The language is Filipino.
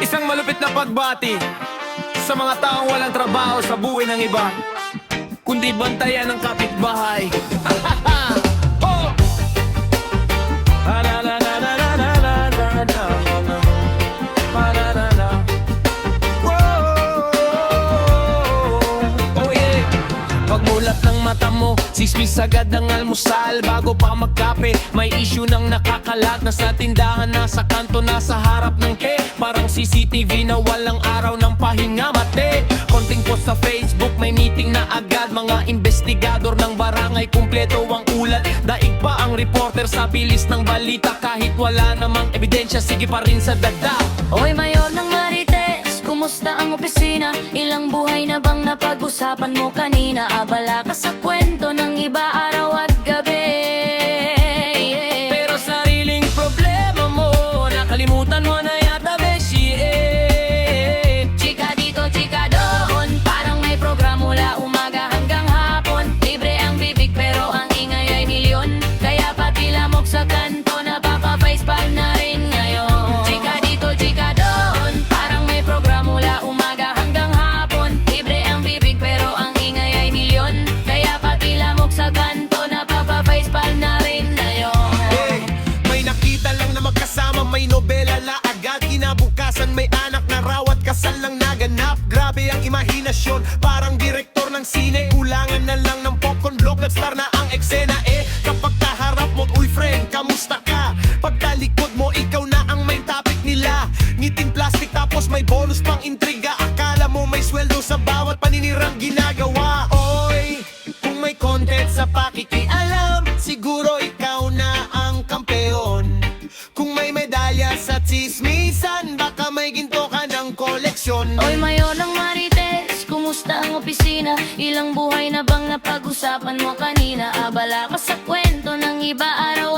Isang malupit na pagbati sa mga taong walang trabaho sa buhay ng iba, kundi bantayan ng kapitbahay. Oh! Oh yeah! Pagmulat ng mata mo, sismis agad ang almusal. Bago pa magkape, may issue ng nakakalat. Nasa tindahan, nasa kanto, nasa harap ng parang CCTV na walang araw ng pahinga mate. Konting post sa Facebook, may meeting na agad. Mga investigador ng barangay, kumpleto ang ulat. Daig pa ang reporter sa bilis ng balita. Kahit wala namang ebidensya, sige pa rin sa dada. Oy, Mayor ng Marites, kumusta ang opisina? Ilang buhay na bang napag-usapan mo kanina? Abala ka sa kwento ng iba araw at gabi. Pero sariling problema mo, nakalimutan mo na yata, beshi. Chika dito, chika doon, parang may program mula umaga hanggang hapon. Libre ang bibig pero ang ingay ay milyon, kaya pati lamok sa kanto napapafacepalm na rin ngayon. Chika dito, chika doon, parang may program mula umaga hanggang hapon. Libre ang bibig pero ang ingay ay milyon, kaya pati lamok sa kanto napapafacepalm na rin ngayon. Hey, may nakita lang na magkasama, may nobela na agad. Kinabukasan may anak na raw at kasal lang naganap. Grabe ang imahinasyon, parang direktor ng sine. Kulangan na lang ng popcorn block, nag-star na ang eksena. Kapag kaharap mo, uy friend, kamusta ka? Pagkalikod mo, ikaw na ang main topic nila. Ngiting plastic tapos may bonus pang intriga. Akala mo may sweldo sa bawat paninirang ginagawa. Oy, kung may content sa pakikialam, siguro ikaw na ang kampeon. Kung may medalya sa tsismisan, baka may ginto ka ng koleksyon. Oy, Mayor ng Marites, kumusta ang opisina? Ilang buhay na bang napag-usapan mo kanina? Abala ka sa kwento ng iba araw